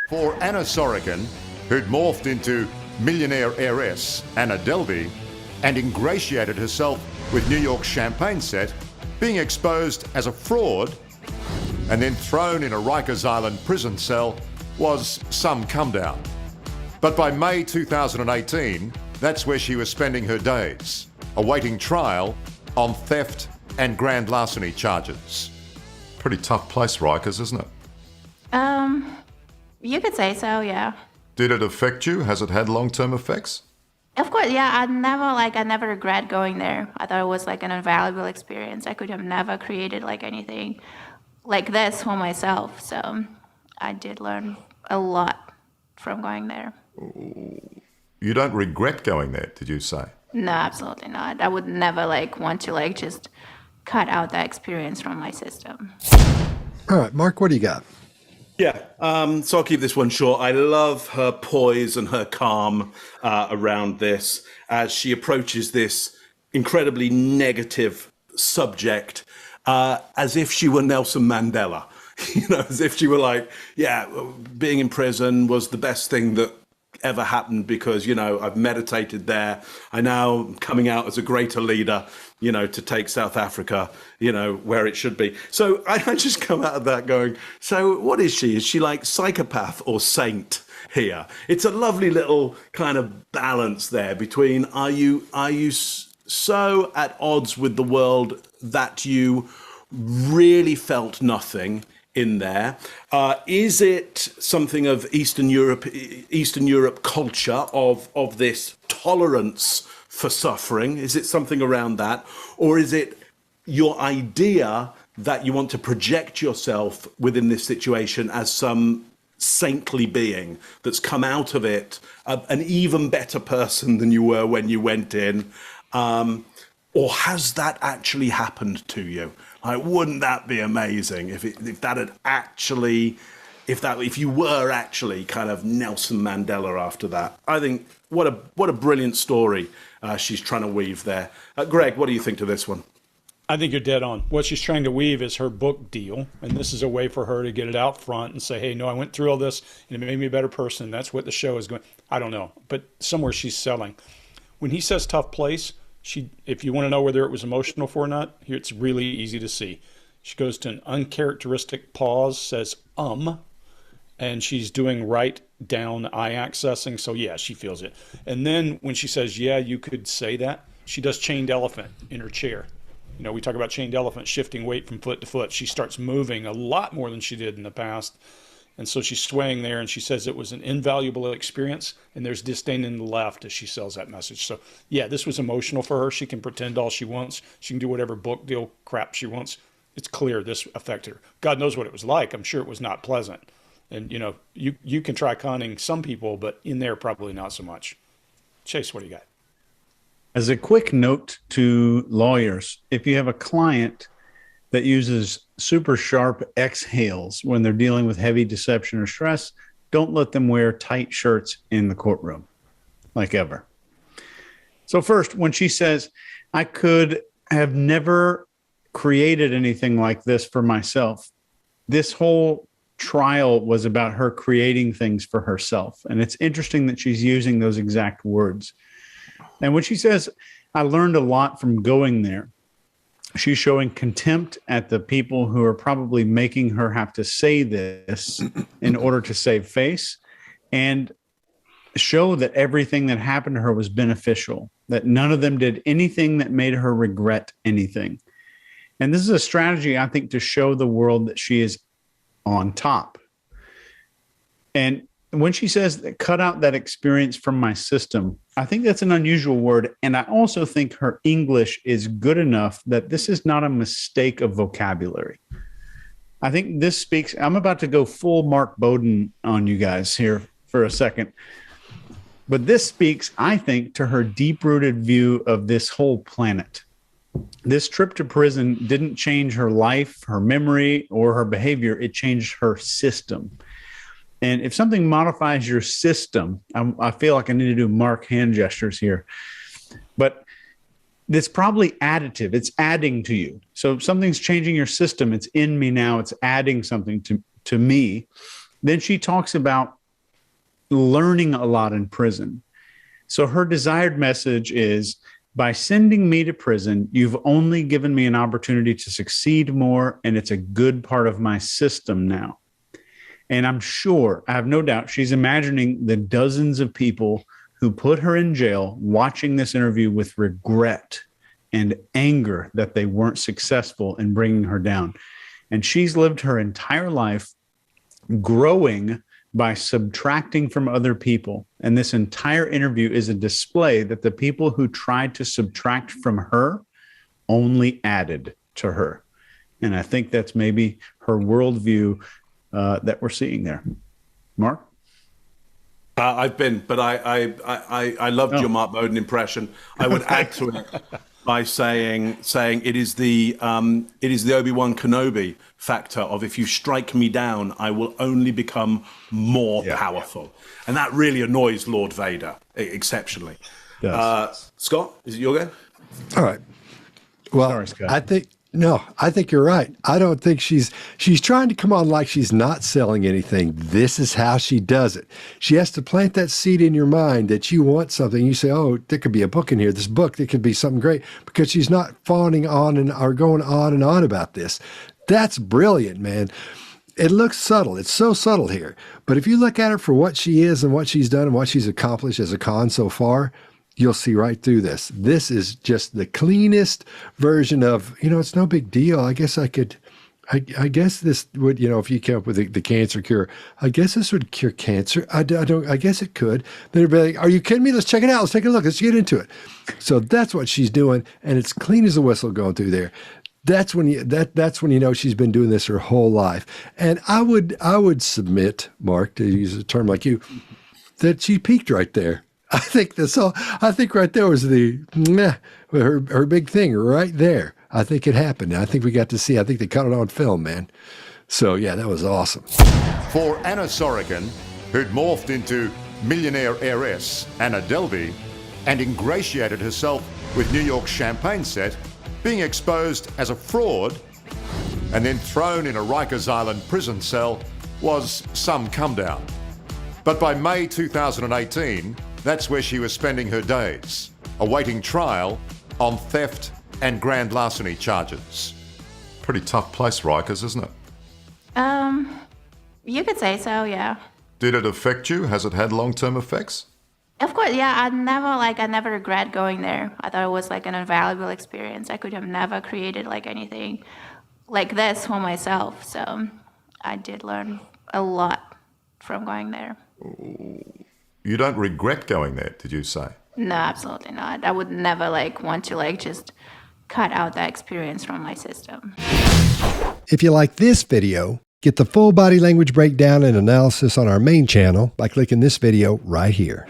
For Anna Sorokin, who'd morphed into millionaire heiress Anna Delvey and ingratiated herself with New York's champagne set, being exposed as a fraud and then thrown in a Rikers Island prison cell was some come down. But by May 2018, that's where she was spending her days, awaiting trial on theft and grand larceny charges. Pretty tough place, Rikers, isn't it? You could say so, yeah. Did it affect you? Has it had long-term effects? Of course, yeah. I never regret going there. I thought it was like an invaluable experience. I could have never created like anything like this for myself. So I did learn a lot from going there. You don't regret going there, did you say? No, absolutely not. I would never want to just cut out that experience from my system. All right, Mark, what do you got? Yeah, so I'll keep this one short. I love her poise and her calm around this as she approaches this incredibly negative subject as if she were Nelson Mandela. As if she were being in prison was the best thing that ever happened because, I've meditated there. I now am coming out as a greater leader, to take South Africa, where it should be. So I just come out of that going, so what is she? Is she like psychopath or saint here? It's a lovely little kind of balance there between are you so at odds with the world that you really felt nothing in there? Is it something of Eastern Europe culture of this tolerance for suffering? Is it something around that? Or is it your idea that you want to project yourself within this situation as some saintly being that's come out of it an even better person than you were when you went in? Or has that actually happened to you? Wouldn't that be amazing if you were actually kind of Nelson Mandela after that? I think what a brilliant story she's trying to weave there. Greg, what do you think to this one? I think you're dead on. What she's trying to weave is her book deal, and this is a way for her to get it out front and say, hey, no, I went through all this, and it made me a better person. That's what the show is going. I don't know, but somewhere she's selling. When he says tough place, if you want to know whether it was emotional for or not, here it's really easy to see. She goes to an uncharacteristic pause, says and she's doing right down eye accessing. So yeah, she feels it. And then when she says, yeah, you could say that, she does chained elephant in her chair. We talk about chained elephant shifting weight from foot to foot. She starts moving a lot more than she did in the past. And so she's swaying there, and she says it was an invaluable experience, and there's disdain in the left as she sells that message. So, yeah, this was emotional for her. She can pretend all she wants. She can do whatever book deal crap she wants. It's clear this affected her. God knows what it was like. I'm sure it was not pleasant. And, you can try conning some people, but in there probably not so much. Chase, what do you got? As a quick note to lawyers, if you have a client that uses super sharp exhales when they're dealing with heavy deception or stress, don't let them wear tight shirts in the courtroom, like ever. So first, when she says, I could have never created anything like this for myself, this whole trial was about her creating things for herself. And it's interesting that she's using those exact words. And when she says, I learned a lot from going there, she's showing contempt at the people who are probably making her have to say this in order to save face and show that everything that happened to her was beneficial, that none of them did anything that made her regret anything. And this is a strategy, I think, to show the world that she is on top. And when she says that cut out that experience from my system, I think that's an unusual word. And I also think her English is good enough that this is not a mistake of vocabulary. I think this speaks, I'm about to go full Mark Bowden on you guys here for a second. But this speaks, I think, to her deep-rooted view of this whole planet. This trip to prison didn't change her life, her memory, or her behavior. It changed her system. And if something modifies your system, I feel like I need to do Mark hand gestures here, but it's probably additive. It's adding to you. So if something's changing your system, it's in me now. It's adding something to me. Then she talks about learning a lot in prison. So her desired message is, by sending me to prison, you've only given me an opportunity to succeed more, and it's a good part of my system now. And I'm sure, I have no doubt, she's imagining the dozens of people who put her in jail watching this interview with regret and anger that they weren't successful in bringing her down. And she's lived her entire life growing by subtracting from other people. And this entire interview is a display that the people who tried to subtract from her only added to her. And I think that's maybe her worldview that we're seeing there. Mark? I've been, but I loved your Mark Bowden impression. I would add to it by saying it is the Obi-Wan Kenobi factor of, if you strike me down, I will only become more powerful, and that really annoys Lord Vader exceptionally. Scott, is it your go? All right. Well, Sorry, Scott. I think you're right. I don't think she's trying to come on like she's not selling anything. This is how she does it. She has to plant that seed in your mind that you want something. You say, oh, there could be a book in here. This book, there could be something great, because she's not fawning on or going on and on about this. That's brilliant, man. It looks subtle. It's so subtle here. But if you look at her for what she is and what she's done and what she's accomplished as a con so far, you'll see right through this. This is just the cleanest version of, it's no big deal. I guess I guess this would, if you came up with the cancer cure, I guess this would cure cancer. I guess it could. Then everybody like, are you kidding me? Let's check it out. Let's take a look. Let's get into it. So that's what she's doing. And it's clean as a whistle going through there. That's when you know she's been doing this her whole life. And I would submit, Mark, to use a term like you, that she peaked right there. I think right there was her big thing right there. I think it happened. I think we got to see. I think they caught it on film, man. So yeah, that was awesome. For Anna Sorokin, who'd morphed into millionaire heiress Anna Delvey and ingratiated herself with New York's champagne set, being exposed as a fraud and then thrown in a Rikers Island prison cell was some come down. But by May 2018, that's where she was spending her days, awaiting trial on theft and grand larceny charges. Pretty tough place, Rikers, isn't it? You could say so, yeah. Did it affect you? Has it had long-term effects? Of course, yeah. I never regret going there. I thought it was like an invaluable experience. I could have never created like anything like this for myself. So I did learn a lot from going there. You don't regret going there, did you say? No, absolutely not. I would never want to just cut out that experience from my system. If you like this video, get the full body language breakdown and analysis on our main channel by clicking this video right here.